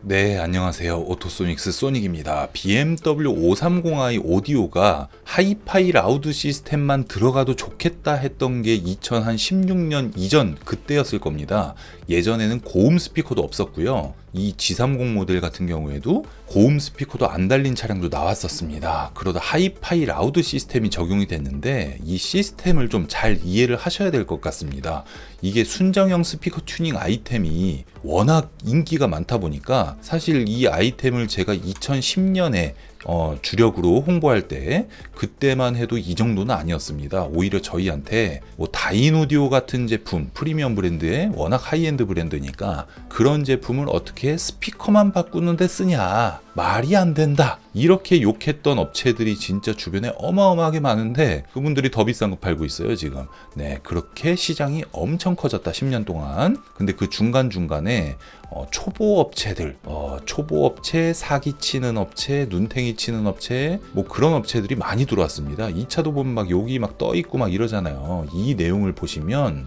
네, 안녕하세요. 오토소닉스 소닉입니다. BMW 530i 오디오가 하이파이 라우드 시스템만 들어가도 좋겠다 했던 게 2016년 이전 그때였을 겁니다. 예전에는 고음 스피커도 없었고요. 이 G30 모델 같은 경우에도 고음 스피커도 안 달린 차량도 나왔었습니다. 그러다 하이파이 라우드 시스템이 적용이 됐는데 이 시스템을 좀 잘 이해를 하셔야 될 것 같습니다. 이게 순정형 스피커 튜닝 아이템이 워낙 인기가 많다 보니까 사실 이 아이템을 제가 2010년에 주력으로 홍보할 때 그때만 해도 이 정도는 아니었습니다. 오히려 저희한테 뭐 다인오디오 같은 제품, 프리미엄 브랜드의 워낙 하이엔드 브랜드니까 그런 제품을 어떻게 스피커만 바꾸는데 쓰냐, 말이 안 된다, 이렇게 욕했던 업체들이 진짜 주변에 어마어마하게 많은데 그분들이 더 비싼 거 팔고 있어요 지금. 네, 그렇게 시장이 엄청 커졌다 10년 동안. 근데 그 중간중간에 초보 업체들, 초보 업체, 사기치는 업체, 눈탱이 치는 업체, 뭐 그런 업체들이 많이 들어왔습니다. 이 차도 보면 막 여기 막 떠 있고 막 이러잖아요. 이 내용을 보시면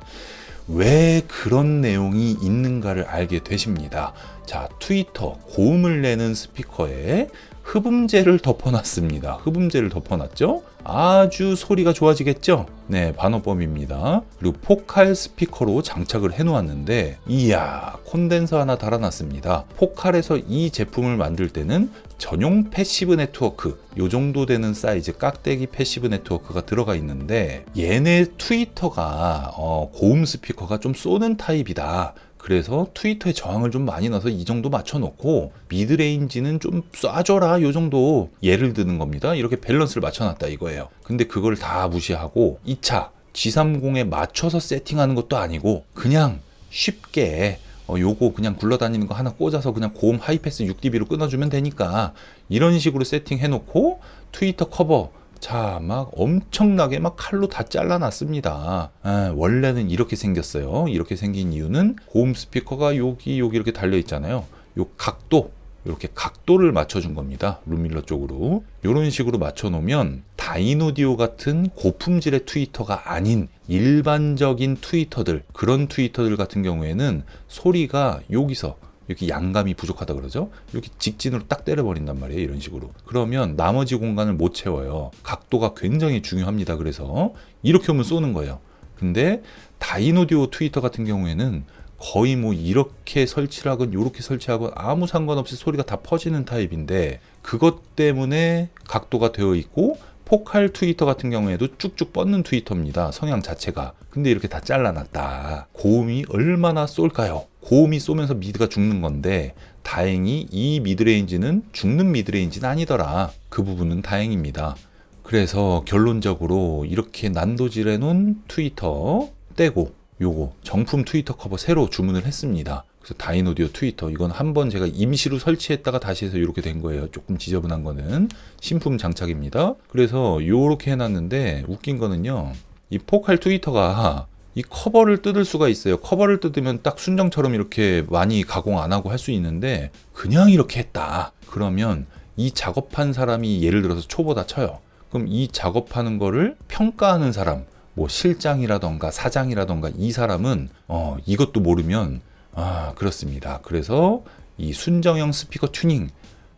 왜 그런 내용이 있는가를 알게 되십니다. 자, 트위터 고음을 내는 스피커에 흡음재를 덮어놨습니다. 흡음재를 덮어놨죠? 아주 소리가 좋아지겠죠? 네, 반어법입니다. 그리고 포칼 스피커로 장착을 해놓았는데 이야, 콘덴서 하나 달아놨습니다. 포칼에서 이 제품을 만들 때는 전용 패시브 네트워크, 요 정도 되는 사이즈 깍대기 패시브 네트워크가 들어가 있는데 얘네 트위터가 고음 스피커가 좀 쏘는 타입이다. 그래서 트위터에 저항을 좀 많이 넣어서 이 정도 맞춰놓고 미드레인지는 좀 쏴줘라, 요 정도 예를 드는 겁니다. 이렇게 밸런스를 맞춰놨다 이거예요. 근데 그걸 다 무시하고 이 차 G30에 맞춰서 세팅하는 것도 아니고 그냥 쉽게 요거 그냥 굴러다니는 거 하나 꽂아서 그냥 고음 하이패스 6dB로 끊어주면 되니까 이런 식으로 세팅해놓고 트위터 커버 자, 막 엄청나게 막 칼로 다 잘라놨습니다. 원래는 이렇게 생겼어요. 이렇게 생긴 이유는 고음 스피커가 여기 이렇게 달려 있잖아요. 요 각도, 이렇게 각도를 맞춰준 겁니다. 룸밀러 쪽으로. 이런 식으로 맞춰놓으면 다인오디오 같은 고품질의 트위터가 아닌 일반적인 트위터들, 그런 트위터들 같은 경우에는 소리가 여기서 이렇게 양감이 부족하다 그러죠. 이렇게 직진으로 딱 때려버린단 말이에요. 이런 식으로. 그러면 나머지 공간을 못 채워요. 각도가 굉장히 중요합니다. 그래서 이렇게 오면 쏘는 거예요. 근데 다인오디오 트위터 같은 경우에는 거의 뭐 이렇게 설치를 하건 이렇게 설치하건 아무 상관없이 소리가 다 퍼지는 타입인데 그것 때문에 각도가 되어 있고 포칼 트위터 같은 경우에도 쭉쭉 뻗는 트위터입니다. 성향 자체가. 근데 이렇게 다 잘라놨다. 고음이 얼마나 쏠까요? 고음이 쏘면서 미드가 죽는 건데 다행히 이 미드레인지는 죽는 미드레인지는 아니더라. 그 부분은 다행입니다. 그래서 결론적으로 이렇게 난도질해 놓은 트위터 떼고 요거 정품 트위터 커버 새로 주문을 했습니다. 그래서 다인오디오 트위터, 이건 한번 제가 임시로 설치했다가 다시 해서 이렇게 된 거예요. 조금 지저분한 거는 신품 장착입니다. 그래서 이렇게 해놨는데 웃긴 거는요, 이 포칼 트위터가 이 커버를 뜯을 수가 있어요. 커버를 뜯으면 딱 순정처럼 이렇게 많이 가공 안 하고 할 수 있는데 그냥 이렇게 했다. 그러면 이 작업한 사람이 예를 들어서 초보다 쳐요. 그럼 이 작업하는 거를 평가하는 사람, 뭐 실장이라던가 사장이라던가 이 사람은 이것도 모르면 그렇습니다. 그래서 이 순정형 스피커 튜닝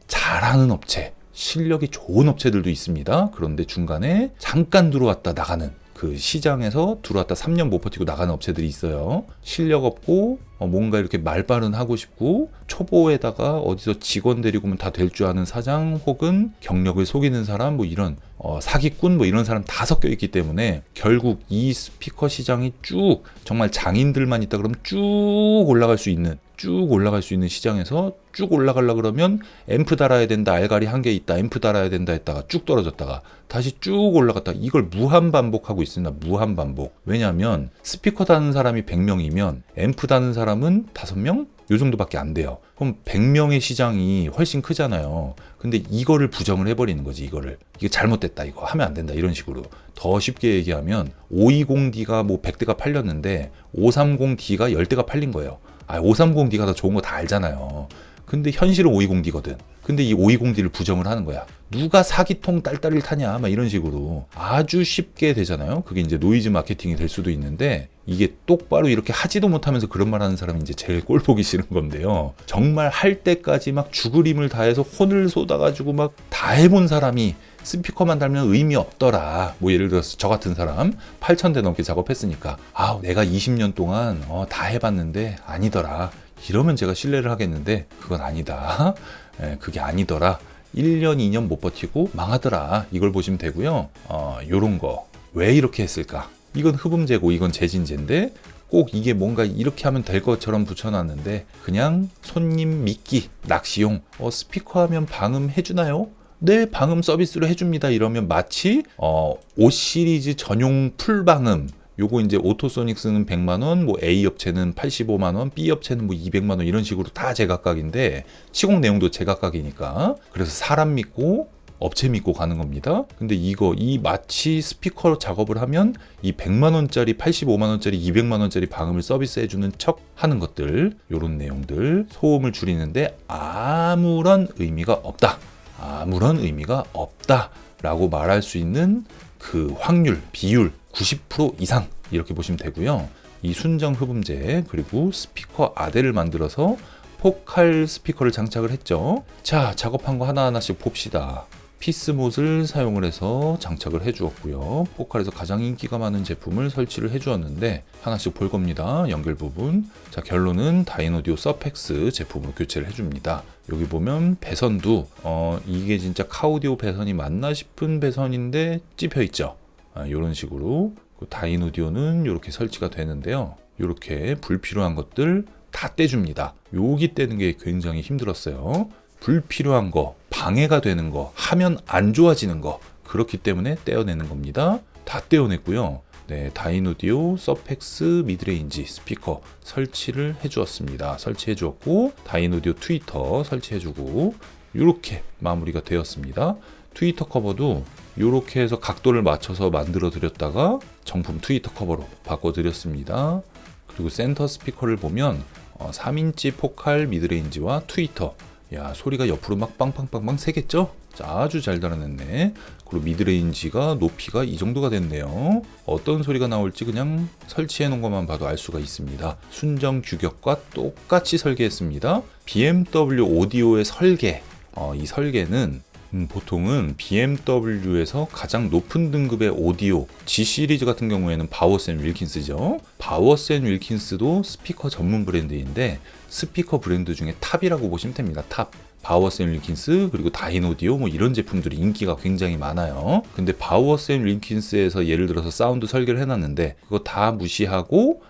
잘하는 업체, 실력이 좋은 업체들도 있습니다. 그런데 중간에 잠깐 들어왔다 나가는, 그 시장에서 들어왔다 3년 못 버티고 나가는 업체들이 있어요. 실력 없고 뭔가 이렇게 말발은 하고 싶고 초보에다가 어디서 직원 데리고 오면 다 될 줄 아는 사장 혹은 경력을 속이는 사람, 뭐 이런 사기꾼, 뭐 이런 사람 다 섞여 있기 때문에 결국 이 스피커 시장이 쭉 정말 장인들만 있다 그러면 쭉 올라갈 수 있는 시장에서 쭉 올라가려 그러면 앰프 달아야 된다, 알갈이 한 개 있다, 앰프 달아야 된다 했다가 쭉 떨어졌다가 다시 쭉 올라갔다, 이걸 무한 반복하고 있습니다. 무한 반복. 왜냐하면 스피커 다는 사람이 100명이면 앰프 다는 사람은 5명? 요 정도밖에 안 돼요. 그럼 100명의 시장이 훨씬 크잖아요. 근데 이거를 부정을 해버리는 거지. 이거 잘못됐다, 이거 하면 안 된다, 이런 식으로. 더 쉽게 얘기하면 520D가 뭐 100대가 팔렸는데 530D가 10대가 팔린 거예요. 530D가 더 좋은 거 다 알잖아요. 근데 현실은 520D거든. 근데 이 520D를 부정을 하는 거야. 누가 사기통 딸딸이를 타냐 막 이런 식으로 아주 쉽게 되잖아요. 그게 이제 노이즈 마케팅이 될 수도 있는데, 이게 똑바로 이렇게 하지도 못하면서 그런 말 하는 사람이 이제 제일 꼴 보기 싫은 건데요. 정말 할 때까지 막 죽을 힘을 다해서 혼을 쏟아가지고 막 다 해본 사람이 스피커만 달면 의미 없더라. 뭐 예를 들어서 저 같은 사람 8,000대 넘게 작업했으니까 내가 20년 동안 다 해봤는데 아니더라. 이러면 제가 신뢰를 하겠는데 그건 아니다. 그게 아니더라. 1년, 2년 못 버티고 망하더라. 이걸 보시면 되고요. 요런 거. 왜 이렇게 했을까? 이건 흡음재고 이건 재진재인데 꼭 이게 뭔가 이렇게 하면 될 것처럼 붙여놨는데 그냥 손님 미끼, 낚시용. 스피커 하면 방음 해주나요? 네, 방음 서비스로 해줍니다. 이러면 마치 5 시리즈 전용 풀방음, 요거 이제 오토소닉스는 100만원, 뭐 A 업체는 85만원, B 업체는 뭐 200만원 이런 식으로 다 제각각인데 시공 내용도 제각각이니까 그래서 사람 믿고 업체 믿고 가는 겁니다. 근데 이 마치 스피커 작업을 하면 이 100만원짜리, 85만원짜리, 200만원짜리 방음을 서비스 해주는 척 하는 것들, 요런 내용들, 소음을 줄이는데 아무런 의미가 없다. 아무런 의미가 없다라고 말할 수 있는 그 확률, 비율 90% 이상 이렇게 보시면 되고요. 이 순정 흡음재 그리고 스피커 아대를 만들어서 포칼 스피커를 장착을 했죠. 자, 작업한 거 하나하나씩 봅시다. 피스못을 사용을 해서 장착을 해주었고요. 포칼에서 가장 인기가 많은 제품을 설치를 해주었는데 하나씩 볼 겁니다. 연결 부분. 자, 결론은 다이노디오 서펙스 제품으로 교체를 해줍니다. 여기 보면 배선도 이게 진짜 카오디오 배선이 맞나 싶은 배선인데 찝혀 있죠. 이런 식으로. 다이노디오는 이렇게 설치가 되는데요. 이렇게 불필요한 것들 다 떼줍니다. 여기 떼는 게 굉장히 힘들었어요. 불필요한 거, 방해가 되는 거, 하면 안 좋아지는 거, 그렇기 때문에 떼어내는 겁니다. 다 떼어냈고요. 네, 다이노디오 서펙스 미드레인지 스피커 설치를 해주었습니다. 설치해주었고 다이노디오 트위터 설치해주고 이렇게 마무리가 되었습니다. 트위터 커버도 이렇게 해서 각도를 맞춰서 만들어 드렸다가 정품 트위터 커버로 바꿔드렸습니다. 그리고 센터 스피커를 보면 3인치 포칼 미드레인지와 트위터, 야, 소리가 옆으로 막 빵빵빵빵 새겠죠? 아주 잘 달아냈네. 그리고 미드레인지가 높이가 이 정도가 됐네요. 어떤 소리가 나올지 그냥 설치해 놓은 것만 봐도 알 수가 있습니다. 순정 규격과 똑같이 설계했습니다. BMW 오디오의 설계, 이 설계는 보통은 BMW에서 가장 높은 등급의 오디오 G 시리즈 같은 경우에는 바우어스 앤 윌킨스죠. 바우어스 앤 윌킨스도 스피커 전문 브랜드인데 스피커 브랜드 중에 탑이라고 보시면 됩니다. 탑. 바우어스 앤 윌킨스 그리고 다이노디오 뭐 이런 제품들이 인기가 굉장히 많아요. 근데 바우어스 앤 윌킨스에서 예를 들어서 사운드 설계를 해놨는데 그거 다 무시하고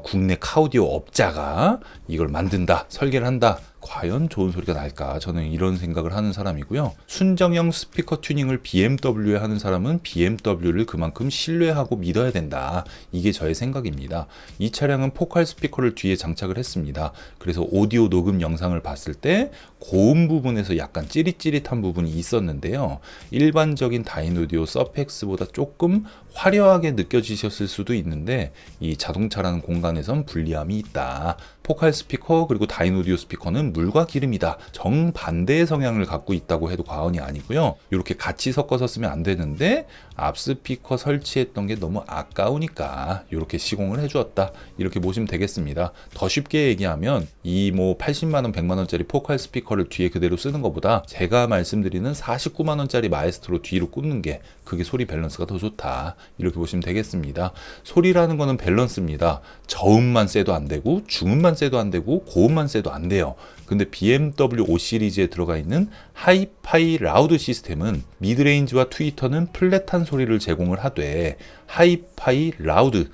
국내 카오디오 업자가 이걸 만든다, 설계를 한다. 과연 좋은 소리가 날까? 저는 이런 생각을 하는 사람이고요. 순정형 스피커 튜닝을 BMW에 하는 사람은 BMW를 그만큼 신뢰하고 믿어야 된다. 이게 저의 생각입니다. 이 차량은 포칼 스피커를 뒤에 장착을 했습니다. 그래서 오디오 녹음 영상을 봤을 때 고음 부분에서 약간 찌릿찌릿한 부분이 있었는데요. 일반적인 다이노디오 서펙스보다 조금 화려하게 느껴지셨을 수도 있는데 이 자동차라는 공간에선 불리함이 있다. 포칼 스피커 그리고 다이노디오 스피커는 물과 기름이다. 정반대의 성향을 갖고 있다고 해도 과언이 아니고요. 이렇게 같이 섞어서 쓰면 안 되는데 앞 스피커 설치했던 게 너무 아까우니까 이렇게 시공을 해주었다. 이렇게 보시면 되겠습니다. 더 쉽게 얘기하면 이 뭐 80만 원, 100만 원짜리 포칼 스피커를 뒤에 그대로 쓰는 것보다 제가 말씀드리는 49만 원짜리 마에스트로 뒤로 꽂는 게 그게 소리 밸런스가 더 좋다. 이렇게 보시면 되겠습니다. 소리라는 거는 밸런스입니다. 저음만 세도 안 되고 중음만 세도 안 되고 고음만 세도 안 돼요. 근데 BMW 5 시리즈에 들어가 있는 하이파이 라우드 시스템은 미드레인지와 트위터는 플랫한 소리를 제공을 하되 하이파이 라우드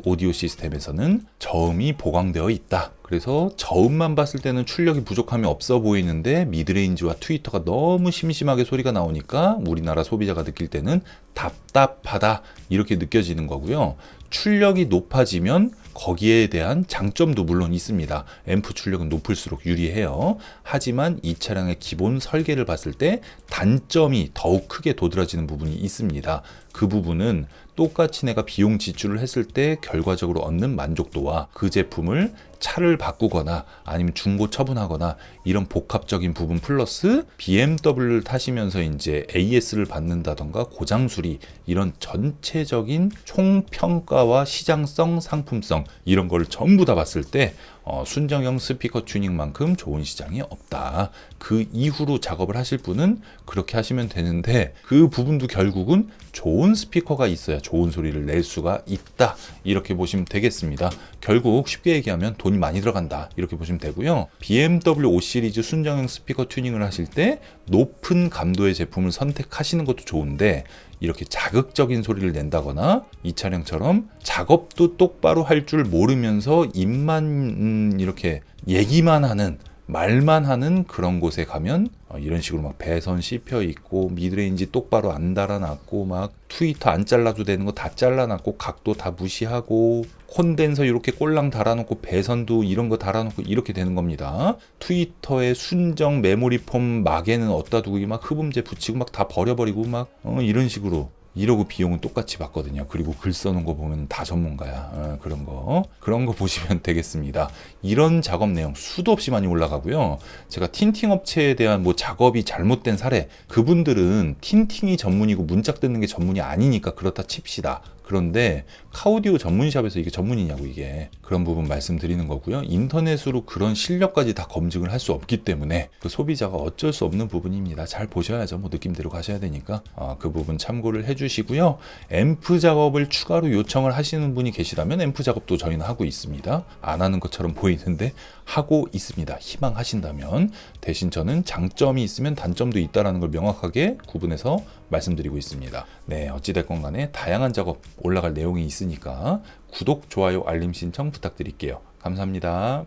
오디오 시스템에서는 저음이 보강되어 있다. 그래서 저음만 봤을 때는 출력이 부족함이 없어 보이는데 미드레인지와 트위터가 너무 심심하게 소리가 나오니까 우리나라 소비자가 느낄 때는 답답하다 이렇게 느껴지는 거고요. 출력이 높아지면 거기에 대한 장점도 물론 있습니다. 앰프 출력은 높을수록 유리해요. 하지만 이 차량의 기본 설계를 봤을 때 단점이 더욱 크게 도드라지는 부분이 있습니다. 그 부분은 똑같이 내가 비용 지출을 했을 때 결과적으로 얻는 만족도와 그 제품을 차를 바꾸거나 아니면 중고 처분하거나 이런 복합적인 부분 플러스 BMW를 타시면서 이제 AS를 받는다던가 고장 수리 이런 전체적인 총평가와 시장성, 상품성 이런 걸 전부 다 봤을 때 순정형 스피커 튜닝만큼 좋은 시장이 없다. 그 이후로 작업을 하실 분은 그렇게 하시면 되는데 그 부분도 결국은 좋은 스피커가 있어야 좋은 소리를 낼 수가 있다. 이렇게 보시면 되겠습니다. 결국 쉽게 얘기하면 돈이 많이 들어간다. 이렇게 보시면 되고요. BMW 5 시리즈 순정형 스피커 튜닝을 하실 때 높은 감도의 제품을 선택하시는 것도 좋은데 이렇게 자극적인 소리를 낸다거나 이 차량처럼 작업도 똑바로 할 줄 모르면서 입만 이렇게 얘기만 하는 말만 하는 그런 곳에 가면 이런 식으로 막 배선 씹혀 있고 미드레인지 똑바로 안 달아놨고 막 트위터 안 잘라도 되는 거 다 잘라놨고 각도 다 무시하고 콘덴서 이렇게 꼴랑 달아놓고 배선도 이런 거 달아놓고 이렇게 되는 겁니다. 트위터에 순정 메모리 폼 막에는 어디다 두고 막 흡음재 붙이고 막 다 버려버리고 막 이런 식으로 이러고 비용은 똑같이 받거든요. 그리고 글 써놓은 거 보면 다 전문가야. 그런 거 보시면 되겠습니다. 이런 작업 내용 수도 없이 많이 올라가고요. 제가 틴팅 업체에 대한 뭐 작업이 잘못된 사례, 그분들은 틴팅이 전문이고 문짝 뜯는 게 전문이 아니니까 그렇다 칩시다. 그런데 카오디오 전문샵에서 이게 전문이냐고 이게 그런 부분 말씀드리는 거고요. 인터넷으로 그런 실력까지 다 검증을 할 수 없기 때문에 그 소비자가 어쩔 수 없는 부분입니다. 잘 보셔야죠. 뭐 느낌대로 가셔야 되니까 그 부분 참고를 해주시고요. 앰프 작업을 추가로 요청을 하시는 분이 계시다면 앰프 작업도 저희는 하고 있습니다. 안 하는 것처럼 보이는데 하고 있습니다. 희망하신다면 대신 저는 장점이 있으면 단점도 있다는 걸 명확하게 구분해서 말씀드리고 있습니다. 네, 어찌됐건 간에 다양한 작업 올라갈 내용이 있으니까 구독, 좋아요, 알림 신청 부탁드릴게요. 감사합니다.